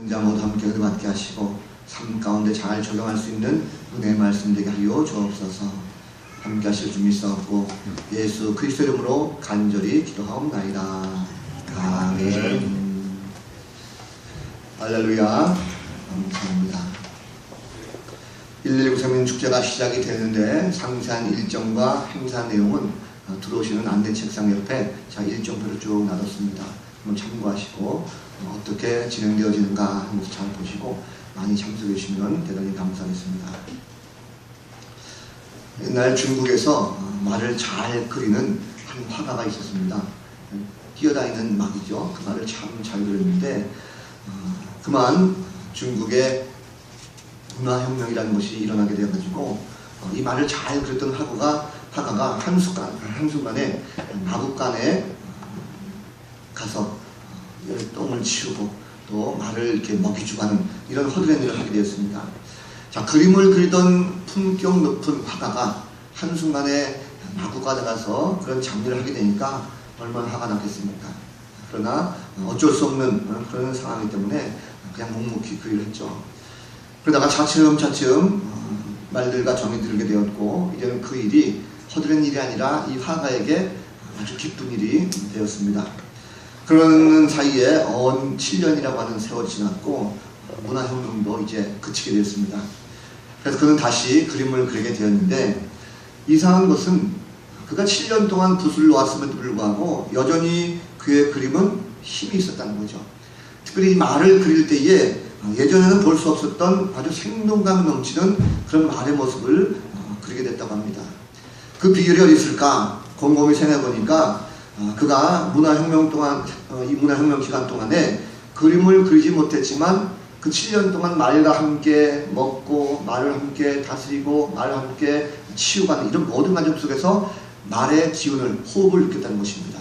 자 모두 함께 은혜 받게 하시고 삶 가운데 잘 적용할 수 있는 은혜의 말씀 되게 하여 주옵소서. 함께 하실 줄 믿사옵고 예수 그리스도 이름으로 간절히 기도하옵나이다. 아멘. 할렐루야. 감사합니다. 119 생민축제가 시작이 되는데 상세한 일정과 행사 내용은 들어오시는 안내 책상 옆에 일정표를 쭉 놔뒀습니다. 한번 참고하시고 어떻게 진행되어지는가 하는 것을 잘 보시고 많이 참석해 주시면 대단히 감사하겠습니다. 옛날 중국에서 말을 잘 그리는 한 화가가 있었습니다. 뛰어다니는 막이죠. 그 말을 참 잘 그렸는데 그만 중국의 문화혁명이라는 것이 일어나게 되어가지고 이 말을 잘 그렸던 화가가 한순간에 마국간에 가서 똥을 치우고 또 말을 이렇게 먹이주고 하는 이런 허드렛 일을 하게 되었습니다. 자, 그림을 그리던 품격 높은 화가가 한순간에 마구간에 가서 그런 장면을 하게 되니까 얼마나 화가 났겠습니까? 그러나 어쩔 수 없는 그런 상황이기 때문에 그냥 묵묵히 그 일을 했죠. 그러다가 차츰 말들과 정이 들게 되었고 이제는 그 일이 허드렛 일이 아니라 이 화가에게 아주 기쁜 일이 되었습니다. 그러는 사이에 7년이라고 하는 세월이 지났고 문화혁명도 이제 그치게 되었습니다. 그래서 그는 다시 그림을 그리게 되었는데 이상한 것은 그가 7년 동안 붓을 놓았음에도 불구하고 여전히 그의 그림은 힘이 있었다는 거죠. 특별히 이 말을 그릴 때에 예전에는 볼 수 없었던 아주 생동감 넘치는 그런 말의 모습을 그리게 됐다고 합니다. 그 비결이 어디 있을까 곰곰이 생각해보니까 그가 이 문화혁명 기간 동안에 그림을 그리지 못했지만 그 7년 동안 말과 함께 먹고 말을 함께 다스리고 말을 함께 치유하는 이런 모든 과정 속에서 말의 기운을 호흡을 느꼈다는 것입니다.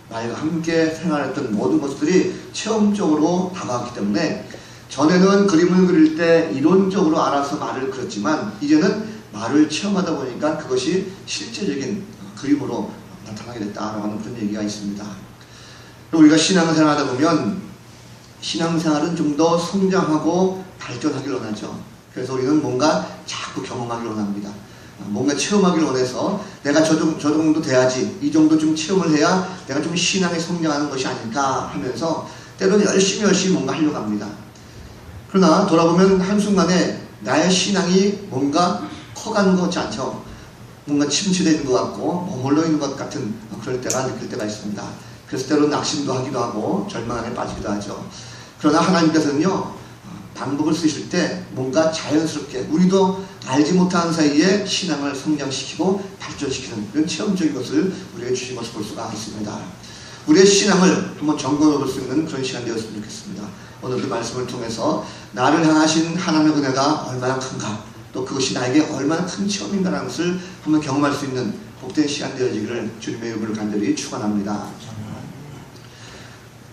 말과 함께 생활했던 모든 것들이 체험적으로 다가왔기 때문에 전에는 그림을 그릴 때 이론적으로 알아서 말을 그렸지만 이제는 말을 체험하다 보니까 그것이 실제적인 그림으로 나타나게 됐다라고 하는 그런 얘기가 있습니다. 우리가 신앙생활 하다 보면 신앙생활은 좀 더 성장하고 발전하기를 원하죠. 그래서 우리는 뭔가 자꾸 경험하기를 원합니다. 뭔가 체험하기를 원해서 내가 저 정도 돼야지, 이 정도 좀 체험을 해야 내가 좀 신앙에 성장하는 것이 아닐까 하면서 때로는 열심히 뭔가 하려고 합니다. 그러나 돌아보면 한순간에 나의 신앙이 뭔가 커가는 것 같지 않죠. 뭔가 침체되어 있는 것 같고 머물러 있는 것 같은 그럴 때가 느낄 때가 있습니다. 그래서 때로는 낙심도 하기도 하고 절망 안에 빠지기도 하죠. 그러나 하나님께서는요 방법을 쓰실 때 뭔가 자연스럽게 우리도 알지 못한 사이에 신앙을 성장시키고 발전시키는 그런 체험적인 것을 우리에게 주신 것을 볼 수가 있습니다. 우리의 신앙을 한번 점검해 볼 수 있는 그런 시간 되었으면 좋겠습니다. 오늘도 말씀을 통해서 나를 향하신 하나님의 은혜가 얼마나 큰가, 또 그것이 나에게 얼마나 큰 체험인가라는 것을 한번 경험할 수 있는 복된 시간 되어지기를 주님의 이름으로 간절히 축원합니다.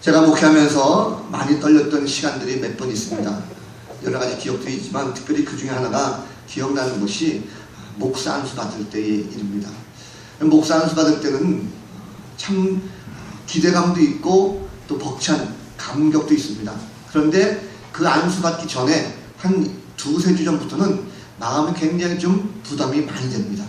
제가 목회하면서 많이 떨렸던 시간들이 몇 번 있습니다. 여러 가지 기억들이 있지만 특별히 그 중에 하나가 기억나는 것이 목사 안수 받을 때의 일입니다. 목사 안수 받을 때는 참 기대감도 있고 또 벅찬 감격도 있습니다. 그런데 그 안수 받기 전에 한 두세 주 전부터는 마음이 굉장히 좀 부담이 많이 됩니다.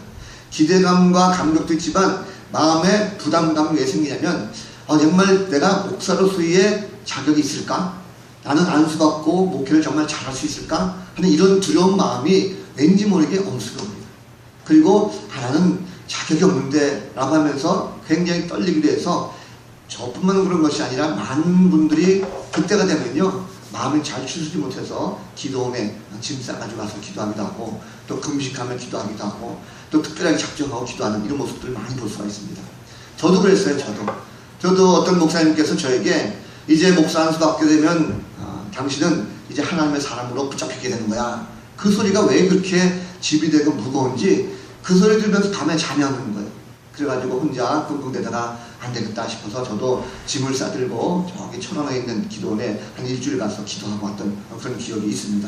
기대감과 감격도 있지만 마음에 부담감이 왜 생기냐면 정말 내가 목사로서의 자격이 있을까? 나는 안수받고 목회를 정말 잘할 수 있을까? 하는 이런 두려운 마음이 왠지 모르게 엄습해옵니다. 그리고 나는 자격이 없는데 라고 하면서 굉장히 떨리기도 해서 저뿐만 그런 것이 아니라 많은 분들이 그때가 되면요 마음을 잘 추스르지 못해서 기도원에 짐 싸가지고 와서 기도하기도 하고 또 금식하며 기도하기도 하고 또 특별하게 작정하고 기도하는 이런 모습들을 많이 볼 수가 있습니다. 저도 그랬어요. 저도 어떤 목사님께서 저에게 이제 목사 안수 받게 되면 당신은 이제 하나님의 사람으로 붙잡히게 되는 거야. 그 소리가 왜 그렇게 집이 되고 무거운지 그 소리 들으면서 밤에 잠이 안 오는 거예요. 그래가지고 혼자 끙끙대다가 안 되겠다 싶어서 저도 짐을 싸들고 저기 천안에 있는 기도원에 한 일주일 가서 기도하고 왔던 그런 기억이 있습니다.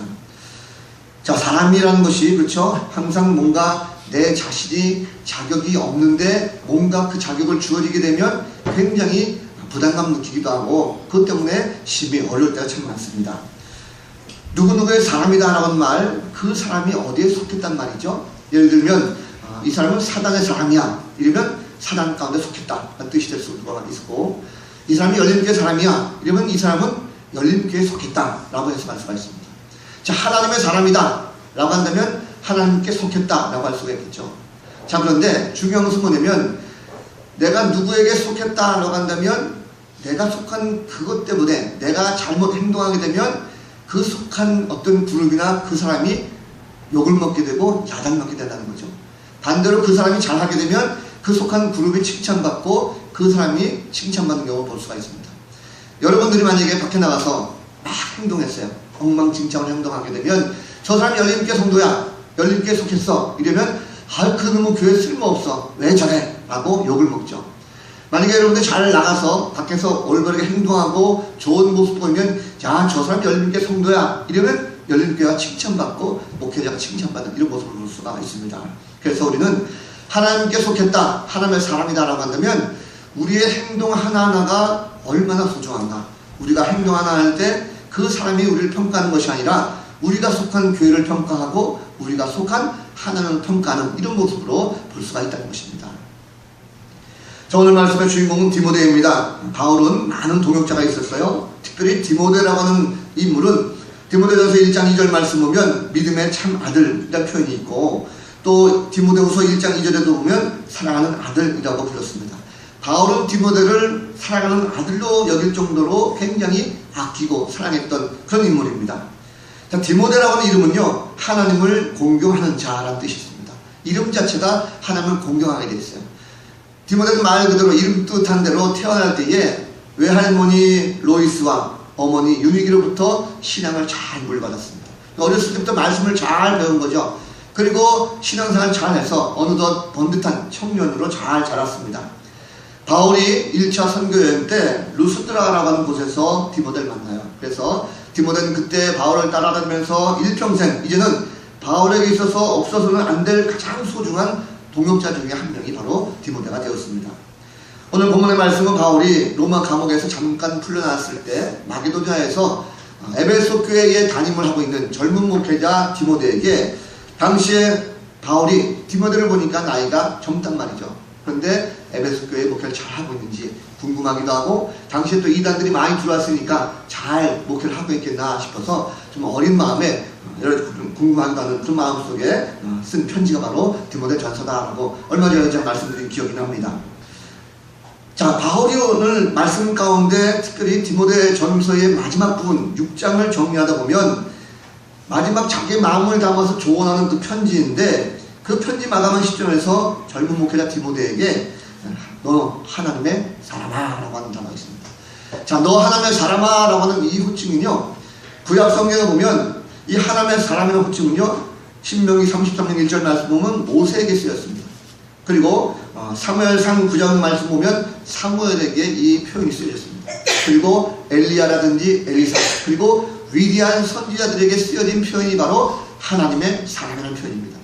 자, 사람이라는 것이 그렇죠. 항상 뭔가 내 자신이 자격이 없는데 뭔가 그 자격을 주어지게 되면 굉장히 부담감 느끼기도 하고 그것 때문에 심히 어려울 때가 참 많습니다. 누구누구의 사람이다 라는 말, 그 사람이 어디에 속했단 말이죠. 예를 들면 이 사람은 사단의 사람이야 이러면 사단 가운데 속했다 라는 뜻이 될 수가 있고, 이 사람이 열림교회 사람이야 이러면 이 사람은 열림교회에 속했다 라고 해석할 수가 있습니다. 자, 하나님의 사람이다 라고 한다면 하나님께 속했다 라고 할 수가 있겠죠. 자, 그런데 중요한 것은 뭐냐면 내가 누구에게 속했다 라고 한다면 내가 속한 그것 때문에 내가 잘못 행동하게 되면 그 속한 어떤 그룹이나 그 사람이 욕을 먹게 되고 야단먹게 된다는 거죠. 반대로 그 사람이 잘하게 되면 그 속한 그룹이 칭찬받고 그 사람이 칭찬받는 경우를 볼 수가 있습니다. 여러분들이 만약에 밖에 나가서 막 행동했어요. 엉망진창을 행동하게 되면 저 사람이 열림교회 성도야, 열림교회에 속했어 이러면 그놈은 교회 쓸모없어 왜 저래 라고 욕을 먹죠. 만약에 여러분들 잘 나가서 밖에서 올바르게 행동하고 좋은 모습 보이면 야, 저 사람이 열림교회 성도야 이러면 열림교회가 칭찬받고 목회자가 칭찬받는 이런 모습을 볼 수가 있습니다. 그래서 우리는 하나님께 속했다, 하나님의 사람이다 라고 한다면 우리의 행동 하나하나가 얼마나 소중한가. 우리가 행동 하나 할 때 그 사람이 우리를 평가하는 것이 아니라 우리가 속한 교회를 평가하고 우리가 속한 하나님을 평가하는 이런 모습으로 볼 수가 있다는 것입니다. 자, 오늘 말씀의 주인공은 디모데입니다. 바울은 많은 동역자가 있었어요. 특별히 디모데라고 하는 인물은 디모데전서 1장 2절 말씀 보면 믿음의 참 아들이라는 표현이 있고, 또 디모데후서 1장 2절에도 보면 사랑하는 아들이라고 불렀습니다. 바울은 디모데를 사랑하는 아들로 여길 정도로 굉장히 아끼고 사랑했던 그런 인물입니다. 자, 디모데라고 하는 이름은요, 하나님을 공경하는 자라는 뜻이 있습니다. 이름 자체가 하나님을 공경하게 되어 있어요. 디모데는 말 그대로 이름 뜻한 대로 태어날 때에 외할머니 로이스와 어머니 유니기로부터 신앙을 잘 물받았습니다. 어렸을 때부터 말씀을 잘 배운 거죠. 그리고 신앙생활 잘해서 어느덧 번듯한 청년으로 잘 자랐습니다. 바울이 1차 선교여행 때 루스드라라고 하는 곳에서 디모데를 만나요. 그래서 디모데는 그때 바울을 따라다니면서 일평생 이제는 바울에게 있어서 없어서는 안 될 가장 소중한 동역자 중에 한 명이 바로 디모데가 되었습니다. 오늘 본문의 말씀은 바울이 로마 감옥에서 잠깐 풀려났을 때 마게도냐에서 에베소 교회에 담임을 하고 있는 젊은 목회자 디모데에게, 당시에 바울이 디모데를 보니까 나이가 젊단 말이죠. 그런데 에베소 교회 목회를 잘하고 있는지 궁금하기도 하고, 당시에 또 이단들이 많이 들어왔으니까 잘 목회를 하고 있겠나 싶어서 좀 어린 마음에 궁금하기도 하는 그 마음 속에 쓴 편지가 바로 디모데 전서다라고 얼마 전에 제가 말씀드린 기억이 납니다. 자, 바울이 오늘 말씀 가운데 특별히 디모데 전서의 마지막 부분 6장을 정리하다 보면 마지막 자기의 마음을 담아서 조언하는 그 편지인데, 그 편지 마감한 시점에서 젊은 목회자 디모데에게 너 하나님의 사람아 라고 하는 단어가 있습니다. 자, 너 하나님의 사람아 라고 하는 이 호칭은요, 구약 성경에 보면 이 하나님의 사람이라는 호칭은요, 신명기 33장 1절 말씀 보면 모세에게 쓰였습니다. 그리고 사무엘상 9장 말씀 보면 사무엘에게 이 표현이 쓰여졌습니다. 그리고 엘리야라든지 엘리사, 그리고 위대한 선지자들에게 쓰여진 표현이 바로 하나님의 사람이라는 표현입니다.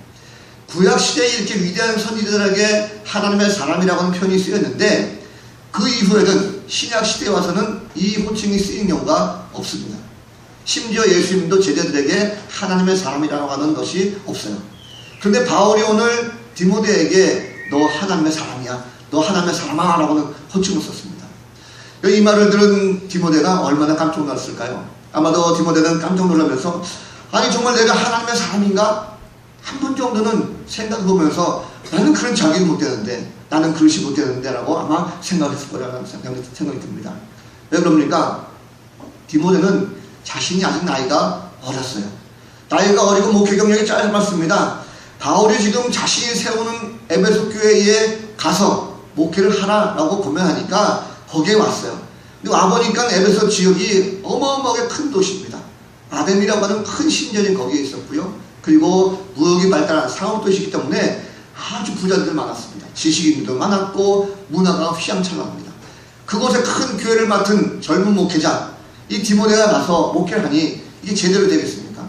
구약시대에 이렇게 위대한 선지자들에게 하나님의 사람이라고 하는 표현이 쓰였는데, 그 이후에는 신약시대에 와서는 이 호칭이 쓰인 경우가 없습니다. 심지어 예수님도 제자들에게 하나님의 사람이라고 하는 것이 없어요. 그런데 바울이 오늘 디모데에게 너 하나님의 사람이야, 너 하나님의 사람아 라고 하는 호칭을 썼습니다. 이 말을 들은 디모데가 얼마나 깜짝 놀랐을까요? 아마도 디모데는 깜짝 놀라면서 아니 정말 내가 하나님의 사람인가? 한 번 정도는 생각해 보면서 나는 그런 자격이 못 되는데, 나는 그릇이 못 되는데 라고 아마 생각했을 거라는 생각이 듭니다. 왜 그럽니까? 디모데는 자신이 아직 나이가 어렸어요. 나이가 어리고 목회 경력이 짧았습니다. 바울이 지금 자신이 세우는 에베소 교회에 가서 목회를 하라라고 고면하니까 거기에 왔어요. 근데 와보니까 에베소 지역이 어마어마하게 큰 도시입니다. 아덴이라고 하는 큰 신전이 거기에 있었고요. 그리고 무역이 발달한 상업도시이기 때문에 아주 부자들이 많았습니다. 지식인들도 많았고 문화가 휘황찬란합니다. 그곳에 큰 교회를 맡은 젊은 목회자 이 디모데가 가서 목회를 하니 이게 제대로 되겠습니까?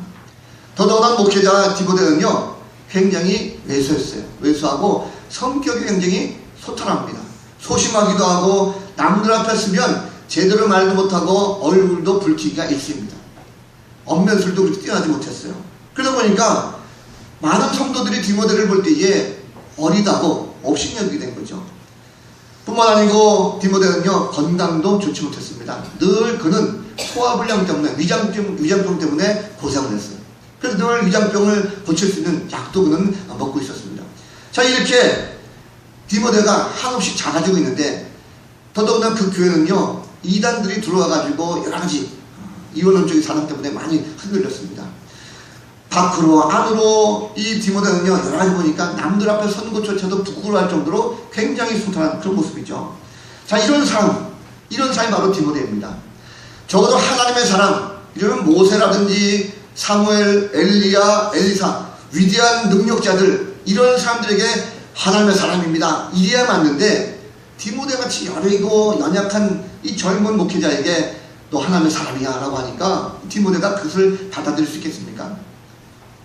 더더군다나 목회자 디모데는요 굉장히 왜소했어요. 왜소하고 성격이 굉장히 소탈합니다. 소심하기도 하고 남들 앞에 서면 제대로 말도 못하고 얼굴도 붉히기가 있습니다. 언면술도 그렇게 뛰어나지 못했어요. 그러다 보니까 많은 성도들이 디모데를 볼 때에 어리다고 업신여기게 된 거죠. 뿐만 아니고 디모데는요, 건강도 좋지 못했습니다. 늘 그는 소화불량 때문에 위장병 때문에 고생을 했어요. 그래서 늘 위장병을 고칠 수 있는 약도 그는 먹고 있었습니다. 자, 이렇게 디모데가 한없이 작아지고 있는데, 더더군다나 그 교회는요, 이단들이 들어와가지고 여러 가지 이원론적인 사상 때문에 많이 흔들렸습니다. 밖으로 안으로 이 디모데는요, 여러 가지 보니까 남들 앞에 선 것조차도 부끄러워할 정도로 굉장히 소탈한 그런 모습이죠. 자, 이런 사람이 바로 디모데입니다. 적어도 하나님의 사람, 이러면 모세라든지 사무엘, 엘리야, 엘리사, 위대한 능력자들, 이런 사람들에게 하나님의 사람입니다, 이래야 맞는데, 디모데같이 여리고 연약한 이 젊은 목회자에게 너 하나님의 사람이야 라고 하니까 디모데가 그것을 받아들일 수 있겠습니까?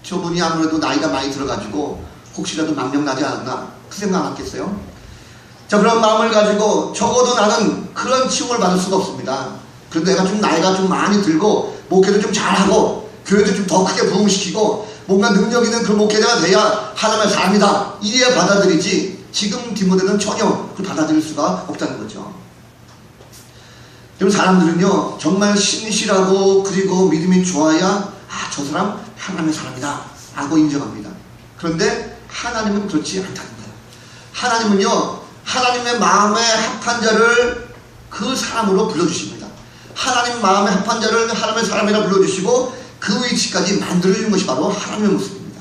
저분이 아무래도 나이가 많이 들어가지고 혹시라도 망령나지 않았나 그 생각 안 했겠어요? 자, 그런 마음을 가지고 적어도 나는 그런 칭호를 받을 수가 없습니다. 그런데 내가 좀 나이가 좀 많이 들고 목회도 좀 잘하고 교회도 좀 더 크게 부흥시키고 뭔가 능력 있는 그런 목회자가 돼야 하나님의 사람이다, 이래야 받아들이지, 지금 디모데는 전혀 그걸 받아들일 수가 없다는 거죠. 그럼 사람들은요, 정말 신실하고 그리고 믿음이 좋아야 저 사람 하나님의 사람이다 라고 인정합니다. 그런데 하나님은 그렇지 않다는 거예요. 하나님은요, 하나님의 마음에 합한 자를 그 사람으로 불러주십니다. 하나님 마음에 합한 자를 하나님의 사람이라 불러주시고 그 위치까지 만들어주는 것이 바로 하나님의 모습입니다.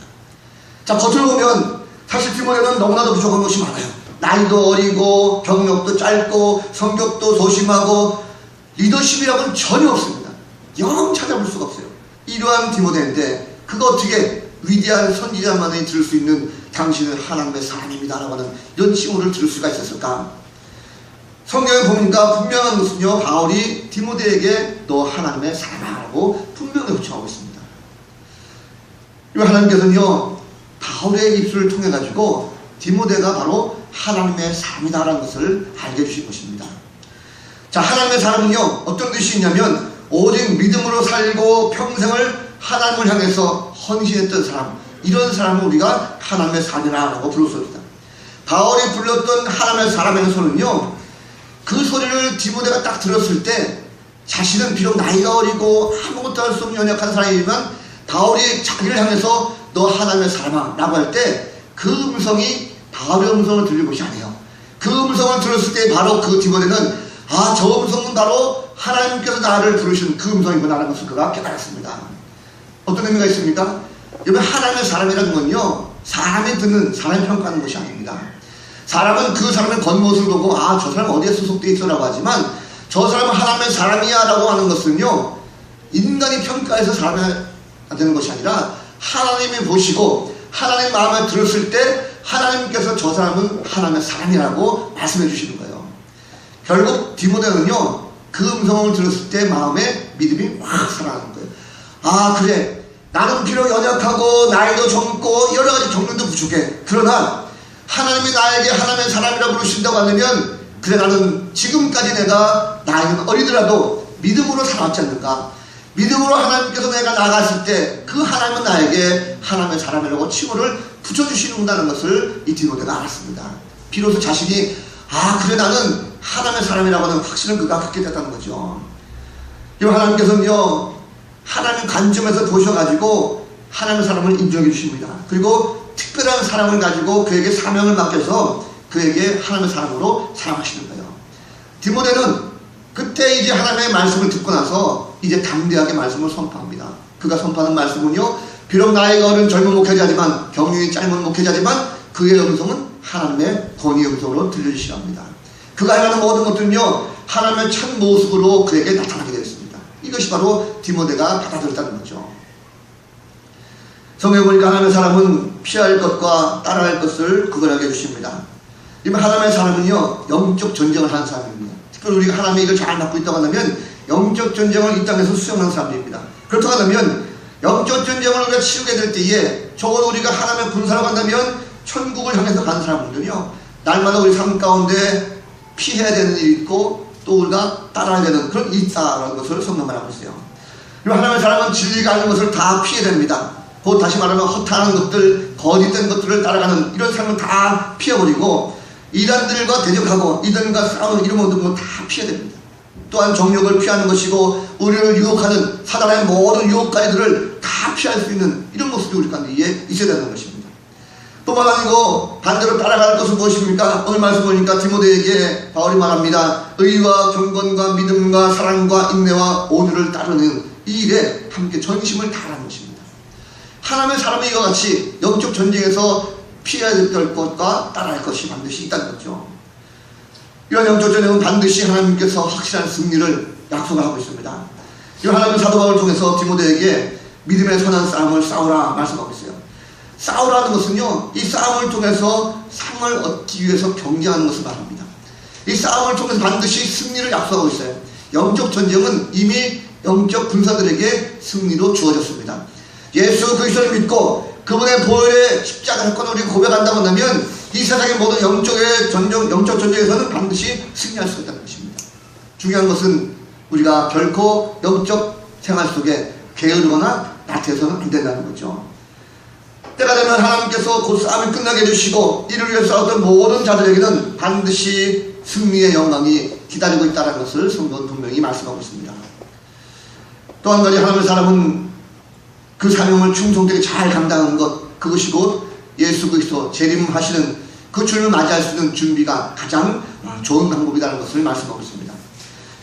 자, 겉으로 보면 사실 디모데는 너무나도 부족한 것이 많아요. 나이도 어리고 경력도 짧고 성격도 소심하고 리더십이라고는 전혀 없습니다. 영 찾아볼 수가 없어요. 이러한 디모데인데 그거 어떻게 위대한 선지자만이 들을 수 있는 당신은 하나님의 사람입니다 라고 하는 이런 칭호를 들을 수가 있었을까? 성경에 보니까 분명한 것은요, 바울이 디모데에게 너 하나님의 사람이라고 분명히 호칭하고 있습니다. 이 하나님께서는요, 바울의 입술을 통해 가지고 디모데가 바로 하나님의 사람이다라는 것을 알게 해주신 것입니다. 자, 하나님의 사람은요, 어떤 뜻이 있냐면 오직 믿음으로 살고 평생을 하나님을 향해서 헌신했던 사람, 이런 사람을 우리가 하나님의 사람이라고 불렀습니다. 바울이 불렀던 하나님의 사람의 소리는요, 그 소리를 디모데가 딱 들었을 때 자신은 비록 나이가 어리고 아무것도 할 수 없는 연약한 사람이지만 바울이 자기를 향해서 너 하나님의 사람아 라고 할 때 그 음성이 바울의 음성을 들릴 것이 아니에요. 그 음성을 들었을 때 바로 그 디모데는 저 음성은 바로 하나님께서 나를 부르신 그 음성이구나 라는 것을 그가 깨달았습니다. 어떤 의미가 있습니까? 여러분, 하나님의 사람이라는 건요, 사람이 듣는, 사람이 평가하는 것이 아닙니다. 사람은 그 사람의 겉모습을 보고 저 사람 어디에 소속되어 있어 라고 하지만 저 사람은 하나님의 사람이야 라고 하는 것은요, 인간이 평가해서 사람이 되는 것이 아니라 하나님이 보시고 하나님 마음에 들었을 때 하나님께서 저 사람은 하나님의 사람이라고 말씀해 주시는 거예요. 결국 디모데는요, 그 음성을 들었을 때 마음에 믿음이 확 살아나는 거예요. 그래, 나는 비록 연약하고 나이도 젊고 여러 가지 경륜도 부족해. 그러나 하나님이 나에게 하나님의 사람이라 부르신다고 하면 그래, 나는 지금까지 내가 나이는 어리더라도 믿음으로 살았지 않는가. 믿음으로 하나님께서 내가 나갔을 때 그 하나님은 나에게 하나님의 사람이라고 칭호를 붙여주시는구나는 것을 이 디모데가 알았습니다. 비로소 자신이 그래, 나는 하나님의 사람이라고 하는 확신을 그가 갖게 됐다는 거죠. 이 하나님께서는요, 하나님 관점에서 보셔가지고 하나님의 사람을 인정해 주십니다. 그리고 특별한 사랑을 가지고 그에게 사명을 맡겨서 그에게 하나님의 사람으로 사랑하시는 거예요. 디모데는 그때 이제 하나님의 말씀을 듣고 나서 이제 담대하게 말씀을 선포합니다. 그가 선포하는 말씀은요, 비록 나이가 어린 젊은 목회자지만, 경륜이 짧은 목회자지만 그의 음성은 하나님의 권위의 음성으로 들려주시려 합니다. 그가 행하는 모든 것들은요, 하나님의 참 모습으로 그에게 나타나게 되었습니다. 이것이 바로 디모데가 받아들였다는 거죠. 성경에 보니까 하나님의 사람은 피할 것과 따라할 것을 구별하게 해주십니다. 하나님의 사람은요, 영적 전쟁을 하는 사람입니다. 특별히 우리가 하나님의 이걸 잘 맡고 있다고 한다면 영적 전쟁을 이 땅에서 수행하는 사람들입니다. 그렇다고 한다면 영적 전쟁을 우리가 치르게 될 때에 적어도 우리가 하나님의 군사로 간다면 천국을 향해서 가는 사람들은요, 날마다 우리 삶 가운데 피해야 되는 일이 있고 또 우리가 따라야 되는 그런 일이 있다라는 것을 성경은 말하고 있어요. 하나님의 사람은 진리가 아닌 것을 다 피해야 됩니다. 곧 다시 말하면 허탄한 것들, 거짓된 것들을 따라가는 이런 삶은 다 피해버리고 이단들과 대적하고 이단과 싸우는 이런 모든 건 다 피해야 됩니다. 또한 정욕을 피하는 것이고 우리를 유혹하는 사단의 모든 유혹가이들을 다 피할 수 있는 이런 모습이 우리 가운데 있어야 되는 것입니다. 뿐만 아니고 반대로 따라갈 것은 무엇입니까? 오늘 말씀 보니까 디모데에게 바울이 말합니다. 의와 경건과 믿음과 사랑과 인내와 온유를 따르는 이 일에 함께 전심을 다하는 것입니다. 하나님의 사람이 이와 같이 영적 전쟁에서 피해야 될 것과 따라할 것이 반드시 있다는 거죠. 이런 영적 전쟁은 반드시 하나님께서 확실한 승리를 약속을 하고 있습니다. 이 하나님의 사도 바울을 통해서 디모데에게 믿음의 선한 싸움을 싸우라 말씀하고 있어요. 싸우라는 것은요, 이 싸움을 통해서 상을 얻기 위해서 경쟁하는 것을 말합니다. 이 싸움을 통해서 반드시 승리를 약속하고 있어요. 영적 전쟁은 이미 영적 군사들에게 승리로 주어졌습니다. 예수 그리스도를 믿고 그분의 보혈의 십자가 사건을 우리가 고백한다고 한다면 이 세상의 모든 영적 전쟁에서는 반드시 승리할 수 있다는 것입니다. 중요한 것은 우리가 결코 영적 생활 속에 게으르거나 나태해서는 안 된다는 거죠. 때가 되면 하나님께서 곧 싸움이 끝나게 해주시고 이를 위해 싸웠던 모든 자들에게는 반드시 승리의 영광이 기다리고 있다는 것을 성경은 분명히 말씀하고 있습니다. 또 한 가지 하나님의 사람은 그 사명을 충성되게 잘 감당하는 것, 그것이 곧 예수 그리스도 재림하시는 그 주님을 맞이할 수 있는 준비가 가장 좋은 방법이라는 것을 말씀하고 있습니다.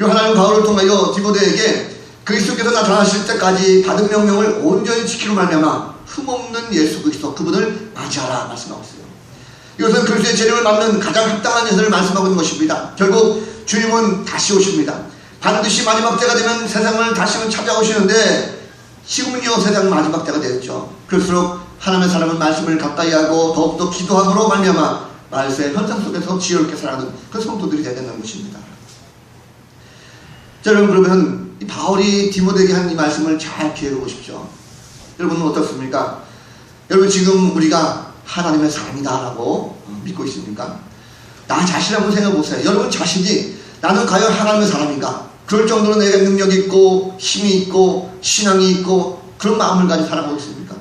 이 하나님 바울을 통하여 디모데에게 그리스도께서 나타나실 때까지 받은 명령을 온전히 지키고 말미암아 흠없는 예수 그리스도 그분을 맞이하라 말씀하고 있어요. 이것은 그리스도의 재림을 맞는 가장 합당한 예수를 말씀하고 있는 것입니다. 결국 주님은 다시 오십니다. 반드시 마지막 때가 되면 세상을 다시는 찾아오시는데 지금은요 세상 마지막 때가 되었죠. 그럴수록 하나님의 사람은 말씀을 가까이 하고 더욱더 기도함으로 말미암아 말세의 현상 속에서 지혜롭게 살아가는 그 성도들이 되야 된다는 것입니다. 자, 여러분 그러면 이 바울이 디모데에게 한 이 말씀을 잘 기억해 보십시오. 여러분은 어떻습니까? 여러분 지금 우리가 하나님의 사람이다라고 믿고 있습니까? 나 자신 한번 생각해 보세요. 여러분 자신이 나는 과연 하나님의 사람인가? 그럴 정도로 내가 능력이 있고 힘이 있고 신앙이 있고 그런 마음을 가지고 살아가고 있습니까?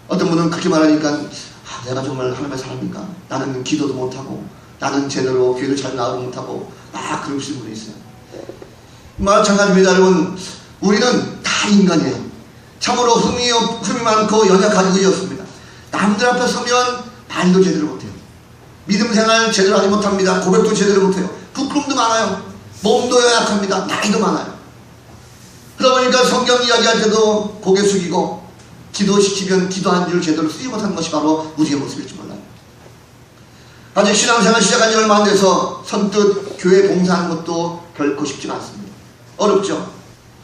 어떤 분은 그렇게 말하니까 내가 정말 하나님의 사람인가? 나는 기도도 못하고 나는 제대로 교회도 잘 나오지 못하고 그러시는 분이 있어요. 마찬가지입니다. 여러분 우리는 다 인간이에요. 참으로 흠이 많고 연약한 의였습니다. 남들 앞에 서면 말도 제대로 못해요. 믿음 생활 제대로 하지 못합니다. 고백도 제대로 못해요. 부끄럼도 많아요. 몸도 연약합니다. 나이도 많아요. 그러다 보니까 성경 이야기할 때도 고개 숙이고 기도시키면 기도 한 줄 제대로 쓰지 못하는 것이 바로 우리의 모습일지 몰라요. 아직 신앙생활 시작한 지 얼마 안 돼서 선뜻 교회 봉사하는 것도 결코 쉽지가 않습니다. 어렵죠.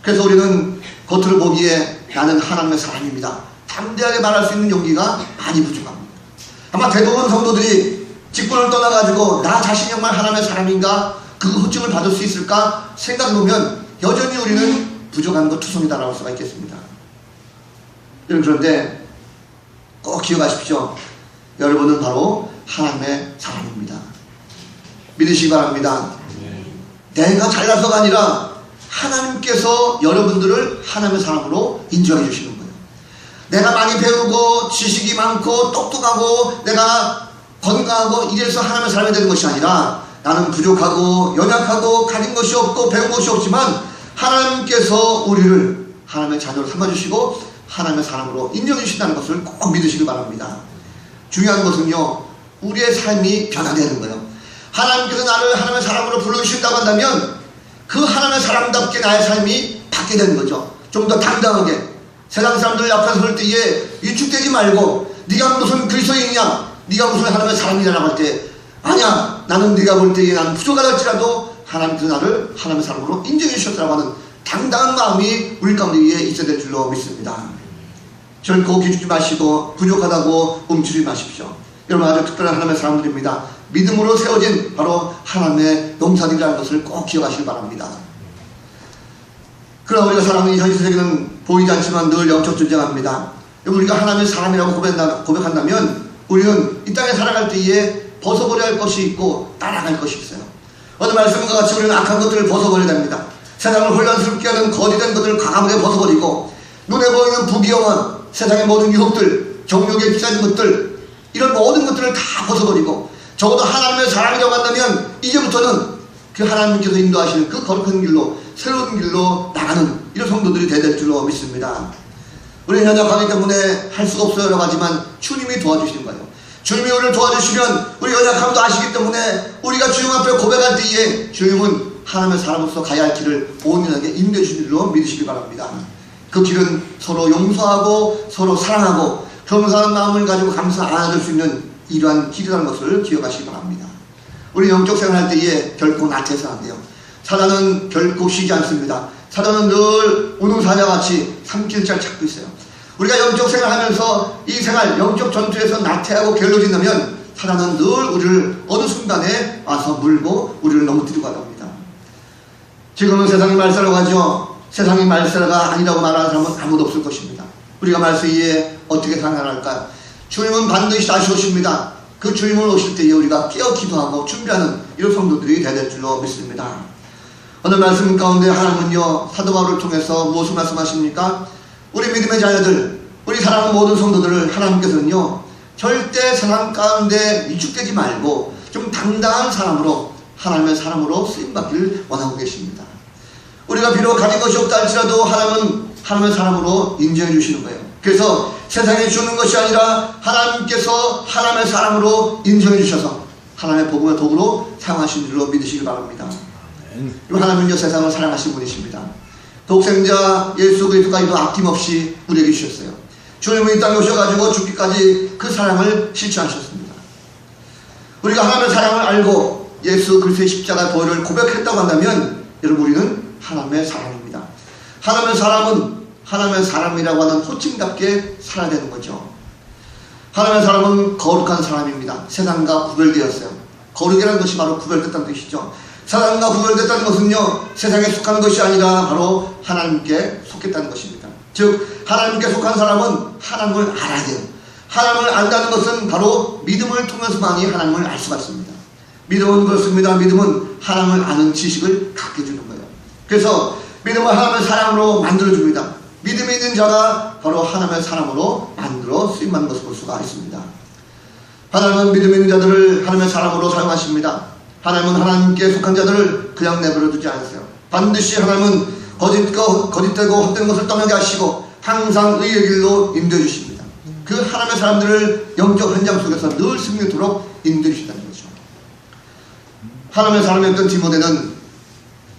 그래서 우리는 겉으로 보기에 나는 하나님의 사람입니다. 담대하게 말할 수 있는 용기가 많이 부족합니다. 아마 대부분 성도들이 직분을 떠나가지고 나 자신이 정말 하나님의 사람인가 그 호칭을 받을 수 있을까 생각해보면 여전히 우리는 부족한 것 투성이다라고 할 수가 있겠습니다. 그런데 꼭 기억하십시오. 여러분은 바로 하나님의 사람입니다. 믿으시기 바랍니다. 내가 잘나서가 아니라 하나님께서 여러분들을 하나님의 사람으로 인정해 주시는 거예요. 내가 많이 배우고 지식이 많고 똑똑하고 내가 건강하고 이래서 하나님의 사람이 되는 것이 아니라 나는 부족하고 연약하고 가진 것이 없고 배운 것이 없지만 하나님께서 우리를 하나님의 자녀로 삼아주시고 하나님의 사람으로 인정해 주신다는 것을 꼭 믿으시기 바랍니다. 중요한 것은요 우리의 삶이 변화되는 거예요. 하나님께서 나를 하나님의 사람으로 불러주신다고 한다면 그 하나님의 사람답게 나의 삶이 바뀌게 되는 거죠. 좀 더 당당하게 세상 사람들 앞에 설 때에 위축되지 말고 네가 무슨 그리스도인이냐 네가 무슨 하나님의 사람이냐라고 할 때 아니야 나는 네가 볼 때에 나는 부족하다할지라도 하나님께서 나를 하나님의 사람으로 인정해 주셨다고 하는 당당한 마음이 우리 가운데 위에 있어야 될 줄로 믿습니다. 결코 기죽지 마시고 부족하다고 움츠리지 마십시오. 여러분 아주 특별한 하나님의 사람들입니다. 믿음으로 세워진 바로 하나님의 용사들이라는 것을 꼭 기억하시기 바랍니다. 그러나 우리가 살아가는 이 현실 세계는 보이지 않지만 늘 영적 전쟁합니다. 우리가 하나님의 사람이라고 고백한다면 우리는 이 땅에 살아갈 때에 벗어버려야 할 것이 있고 따라갈 것이 있어요. 어느 말씀과 같이 우리는 악한 것들을 벗어버려야 됩니다. 세상을 혼란스럽게 하는 거짓된 것들을 과감하게 벗어버리고 눈에 보이는 부귀영화, 세상의 모든 유혹들, 정욕에 휩싸인 것들, 이런 모든 것들을 다 벗어버리고 적어도 하나님의 사랑이라고 한다면 이제부터는 그 하나님께서 인도하시는 그 거룩한 길로, 새로운 길로 나가는 이런 성도들이 될 줄로 믿습니다. 우리는 연약하기 때문에 할 수가 없어요. 여러 가지만 주님이 도와주시는 거예요. 주님이 우리를 도와주시면 우리 연약함도 아시기 때문에 우리가 주님 앞에 고백할 때에 주님은 하나님의 사람으로서 가야 할 길을 온전하게 인도해 주신 줄로 믿으시기 바랍니다. 그 길은 서로 용서하고 서로 사랑하고 겸손한 마음을 가지고 감사 안아줄 수 있는 이러한 길이라는 것을 기억하시기 바랍니다. 우리 영적 생활할 때에 결코 나태해서는 안 돼요. 사단은 결코 쉬지 않습니다. 사단은 늘 우는 사자같이 삼킬 잘 찾고 있어요. 우리가 영적 생활하면서 이 생활, 영적 전투에서 나태하고 게을러진다면 사단은 늘 우리를 어느 순간에 와서 물고 우리를 넘어뜨리고 합니다. 지금은 세상이 말세라고 하죠. 세상이 말세가 아니라고 말하는 사람은 아무도 없을 것입니다. 우리가 말세 이에 어떻게 살아날까요? 주님은 반드시 다시 오십니다. 그 주님을 오실 때에 우리가 깨어 기도하고 준비하는 이런 성도들이 될 줄로 믿습니다. 오늘 말씀 가운데 하나님은요, 사도 바울을 통해서 무엇을 말씀하십니까? 우리 믿음의 자녀들, 우리 사랑하는 모든 성도들을 하나님께서는요, 절대 세상 가운데 위축되지 말고 좀 당당한 사람으로, 하나님의 사람으로 쓰임받기를 원하고 계십니다. 우리가 비록 가진 것이 없다 할지라도 하나님은 하나님의 사람으로 인정해 주시는 거예요. 그래서 세상에 주는 것이 아니라 하나님께서 하나님의 사람으로 인정해 주셔서 하나님의 복음의 도구로 사용하신 줄로 믿으시기 바랍니다. 하나님은요, 세상을 사랑하신 분이십니다. 독생자 예수 그리스도까지도 아낌없이 우리에게 주셨어요. 주님은 이 땅에 오셔가지고 죽기까지 그 사랑을 실천하셨습니다. 우리가 하나님의 사랑을 알고 예수 그리스도의 십자가의 보혈을 고백했다고 한다면 여러분, 우리는 하나님의 사람입니다. 하나님의 사람은 하나님의 사람이라고 하는 호칭답게 살아야 되는 거죠. 하나님의 사람은 거룩한 사람입니다. 세상과 구별되었어요. 거룩이라는 것이 바로 구별됐다는 뜻이죠. 세상과 구별됐다는 것은요, 세상에 속한 것이 아니라 바로 하나님께 속했다는 것입니다. 즉 하나님께 속한 사람은 하나님을 알아야 돼요. 하나님을 안다는 것은 바로 믿음을 통해서만이 하나님을 알 수가 있습니다. 믿음은 그렇습니다. 믿음은 하나님을 아는 지식을 갖게 해주는 거예요. 그래서 믿음은 하나님의 사람으로 만들어줍니다. 믿음이 있는 자가 바로 하나님의 사람으로 만들어 쓰임받는 것을 볼 수가 있습니다. 하나님은 믿음 있는 자들을 하나님의 사람으로 사용하십니다. 하나님은 하나님께 속한 자들을 그냥 내버려 두지 않으세요. 반드시 하나님은 거짓되고 헛된 것을 떠나게 하시고 항상 의의 길로 인도해 주십니다. 그 하나님의 사람들을 영적 현장 속에서 늘 승리토록 인도해 주신다는 거죠. 하나님의 사람이었던 디모데는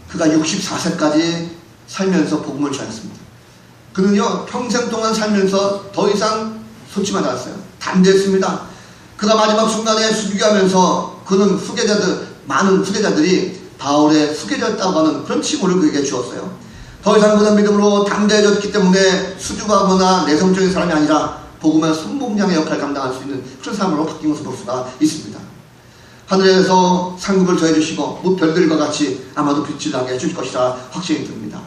그가 64세까지 살면서 복음을 전했습니다. 그는요, 평생 동안 살면서 더 이상 소침하지 않았어요. 담대했습니다. 그가 마지막 순간에 수비하면서 그는 많은 후계자들이 바울의 수계자였다고 하는 그런 칭호를 그에게 주었어요. 더 이상 그는 믿음으로 담대해졌기 때문에 수줍어하거나 내성적인 사람이 아니라 복음의 선봉장의 역할을 감당할 수 있는 그런 사람으로 바뀐 것을 볼 수가 있습니다. 하늘에서 상급을 더해주시고 무별들과 같이 아마도 빛을 나게 해줄 것이라 확신이 듭니다.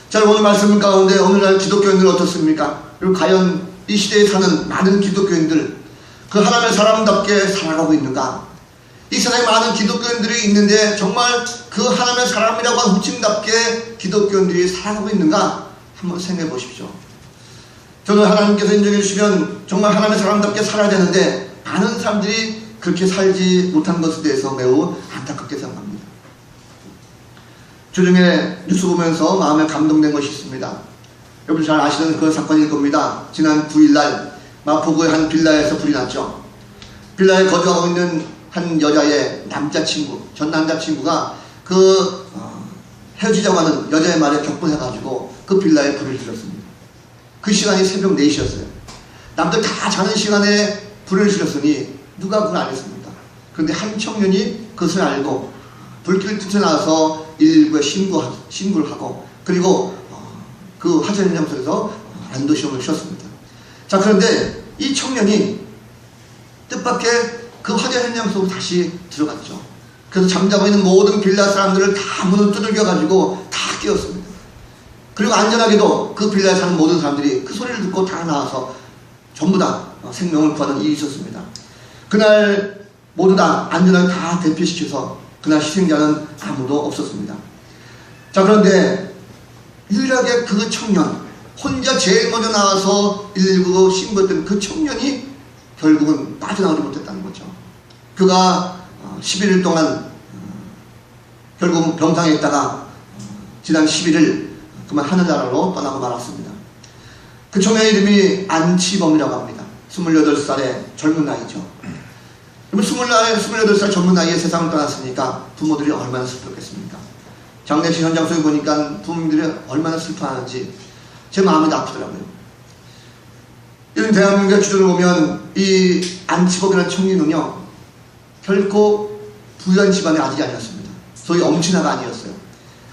자, 오늘 말씀 가운데 오늘날 기독교인들은 어떻습니까? 그리고 과연 이 시대에 사는 많은 기독교인들, 그 하나님의 사람답게 살아가고 있는가? 이 세상에 많은 기독교인들이 있는데 정말 그 하나님의 사람이라고 하는 호칭답게 기독교인들이 살아가고 있는가? 한번 생각해 보십시오. 저는 하나님께서 인정해 주시면 정말 하나님의 사람답게 살아야 되는데 많은 사람들이 그렇게 살지 못한 것에 대해서 매우 안타깝게 생각합니다. 주중에 뉴스 보면서 마음에 감동된 것이 있습니다. 여러분 잘 아시는 그 사건일 겁니다. 지난 9일날 마포구의 한 빌라에서 불이 났죠. 빌라에 거주하고 있는 한 여자의 전 남자친구가 헤어지자고 하는 여자의 말에 격분해가지고 그 빌라에 불을 질렀습니다. 그 시간이 새벽 4시였어요. 남들 다 자는 시간에 불을 질렀으니 누가 그걸 안 했습니까? 그런데 한 청년이 그것을 알고 불길을 뛰쳐나와서 119에 신고를 하고 그리고 그 화재 현장소에서 안도시험을 쉬었습니다. 자, 그런데 이 청년이 뜻밖의 그 화재 현장 속으로 다시 들어갔죠. 그래서 잠자고 있는 모든 빌라 사람들을 다 문을 두들겨가지고 다 깨웠습니다. 그리고 안전하게도 그 빌라에 사는 모든 사람들이 그 소리를 듣고 다 나와서 전부 다 생명을 구하는 일이 있었습니다. 그날 모두 다 안전하게 다 대피시켜서 그날 희생자는 아무도 없었습니다. 자, 그런데 유일하게 그 청년, 혼자 제일 먼저 나와서 119 신고했던 그 청년이 결국은 빠져나오지 못했다는 거죠. 그가 11일 동안 결국 병상에 있다가 지난 11일 그만 하늘나라로 떠나고 말았습니다. 그 청년의 이름이 안치범이라고 합니다. 28살의 젊은 나이죠. 28살 젊은 나이에 세상을 떠났으니까 부모들이 얼마나 슬펐겠습니까? 장례식 현장 속에 보니까 부모님들이 얼마나 슬퍼하는지 제 마음이 아프더라고요. 이런 대한민국의 주제를 보면 이 안치범이라는 청년은요, 결코 부유한 집안의 아들이 아니었습니다. 소위 엄친아가 아니었어요.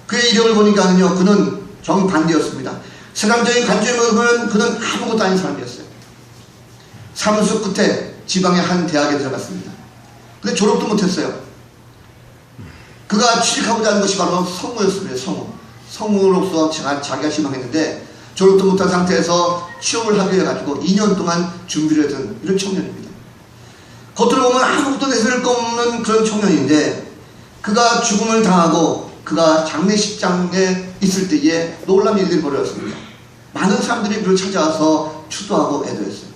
그의 이력을 보니까는요, 그는 정반대였습니다. 세상적인 관점으로 보면 그는 아무것도 아닌 사람이었어요. 사무소 끝에 지방의 한 대학에 들어갔습니다. 근데 졸업도 못했어요. 그가 취직하고자 하는 것이 바로 성우였습니다. 성우로서 자기가 희망했는데 졸업도 못한 상태에서 취업을 하게 해가지고 2년 동안 준비를 했던 이런 청년입니다. 겉으로 보면 아무것도 내세울 거 없는 그런 청년인데 그가 죽음을 당하고 그가 장례식장에 있을 때에 놀라운 일들이 벌어졌습니다. 많은 사람들이 그를 찾아와서 추도하고 애도했어요.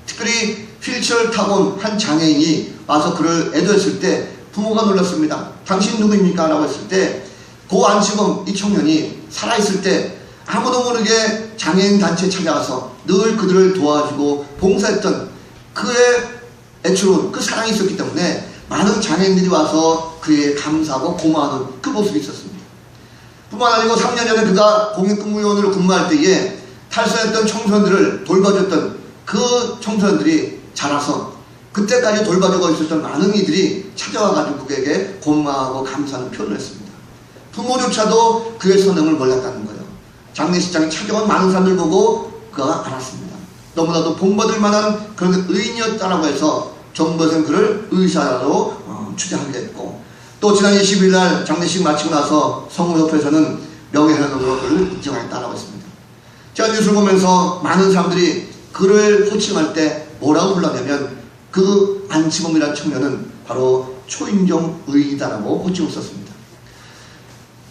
특별히 휠체어를 타고 온 한 장애인이 와서 그를 애도했을 때 부모가 놀랐습니다. 당신 누구입니까? 라고 했을 때 그 안치범 이 청년이 살아있을 때 아무도 모르게 장애인 단체에 찾아가서 늘 그들을 도와주고 봉사했던 그의 애처로운 그 사랑이 있었기 때문에 많은 장애인들이 와서 그에 감사하고 고마워하는 그 모습이 있었습니다. 뿐만 아니고 3년 전에 그가 공익근무요원으로 근무할 때에 탈선했던 청소년들을 돌봐줬던 그 청소년들이 자라서 그때까지 돌봐주고 있었던 많은 이들이 찾아와가지고 그에게 고마워하고 감사하는 표현을 했습니다. 부모조차도 그의 선행을 몰랐다는 거예요. 장례식장에 찾아온 많은 사람들 보고 그가 알았습니다. 너무나도 본받을 만한 그런 의인이었다라고 해서 정부에서는 그를 의사로 추대하게 됐고, 또 지난 20일 날 장례식 마치고 나서 성우협회에서는 명예회원으로 그를 인정했다라고 했습니다. 제가 뉴스를 보면서 많은 사람들이 그를 호칭할 때 뭐라고 불렀냐면 그 안치범이라는 청년은 바로 초인종 의인이다라고 호칭을 썼습니다.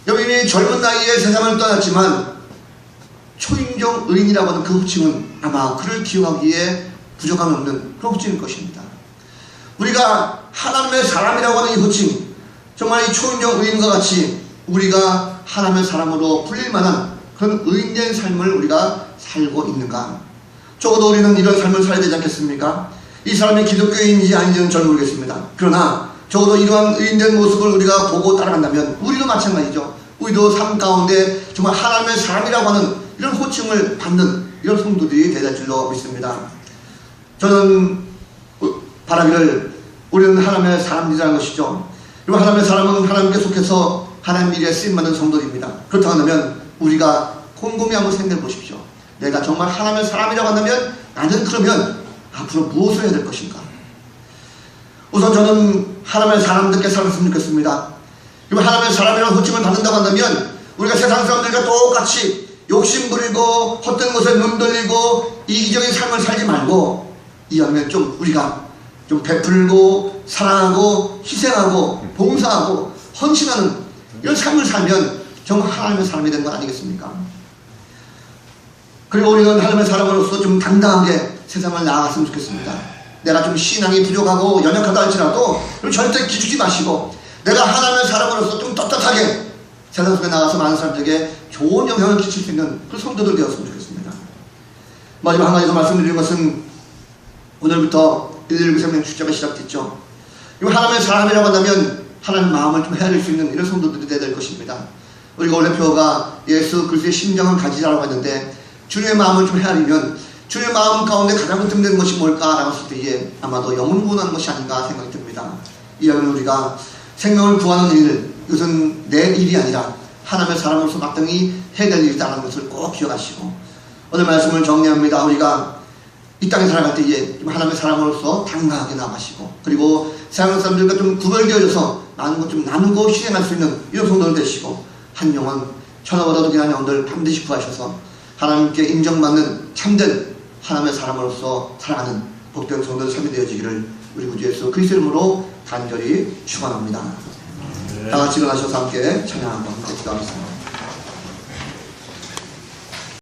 여인이 젊은 나이에 세상을 떠났지만 초인종 의인이라고 하는 그 호칭은 아마 그를 기억하기에 부족함이 없는 그런 호칭일 것입니다. 우리가 하나님의 사람이라고 하는 이 호칭, 정말 이 초인종 의인과 같이 우리가 하나님의 사람으로 불릴 만한 그런 의인된 삶을 우리가 살고 있는가? 적어도 우리는 이런 삶을 살아야 되지 않겠습니까? 이 사람이 기독교인인지 아닌지는 잘 모르겠습니다. 그러나 적어도 이러한 의인된 모습을 우리가 보고 따라간다면 우리도 마찬가지죠. 우리도 삶 가운데 정말 하나님의 사람이라고 하는 이런 호칭을 받는 이런 성도들이 되될 줄로 믿습니다. 저는 바라기를 우리는 하나님의 사람이라는 것이죠. 그리고 하나님의 사람은 하나님께 속해서 하나님 일에 쓰임받는 성도입니다. 그렇다고 하면 우리가 곰곰이 한번 생각해 보십시오. 내가 정말 하나님의 사람이라고 한다면 나는 그러면 앞으로 무엇을 해야 될 것인가? 우선 저는 하나님의 사람들께 살았으면 좋겠습니다. 그리고 하나님의 사람이라는 호칭을 받는다고 한다면 우리가 세상 사람들과 똑같이 욕심부리고 헛된 것에 눈 돌리고 이기적인 삶을 살지 말고 이왕이면 좀 우리가 좀 베풀고 사랑하고 희생하고 봉사하고 헌신하는 이런 삶을 살면 정말 하나님의 사람이 되는 건 아니겠습니까? 그리고 우리는 하나님의 사람으로서 좀 당당하게 세상을 나아갔으면 좋겠습니다. 내가 좀 신앙이 부족하고 연약하다 할지라도 절대 기죽지 마시고 내가 하나님의 사람으로서 좀 떳떳하게 세상 속에 나가서 많은 사람들에게 좋은 영향을 끼칠 수 있는 그런 성도들 되었으면 좋겠습니다. 마지막 한 가지 더 말씀드리는 것은 오늘부터 119 생명 축제가 시작됐죠. 이거 하나님의 사람이라고 한다면 하나님의 마음을 좀 헤아릴 수 있는 이런 성도들이 되어야 될 것입니다. 우리가 원래 표어가 예수 그리스도의 심정을 가지라고 했는데 주님의 마음을 좀 헤아리면 주님의 마음 가운데 가장 흠되는 것이 뭘까라고 했을 때에 아마도 영혼을 구원하는 것이 아닌가 생각이 듭니다. 이왕이면 우리가 생명을 구하는 일, 이것은 내 일이 아니라 하나님의 사람으로서 마땅히 해야 될 일이다라는 것을 꼭 기억하시고 오늘 말씀을 정리합니다. 우리가 이 땅에 살아갈 때에 하나님의 사람으로서 당당하게 나가시고 그리고 세상 사람들과 좀 구별되어져서 많은 것 좀 나누고 실행할 수 있는 이런 성도들 되시고 한 영혼 천하보다도 귀한 영혼들 반드시 구하셔서 하나님께 인정받는 참된 하나님의 사람으로서 살아가는 복된 성도들 삶이 되어지기를 우리 구주 예수 그리스도의 이름으로 간절히 축원합니다. 다 같이 일어나셔서 함께 찬양하고 함께 기도하겠습니다.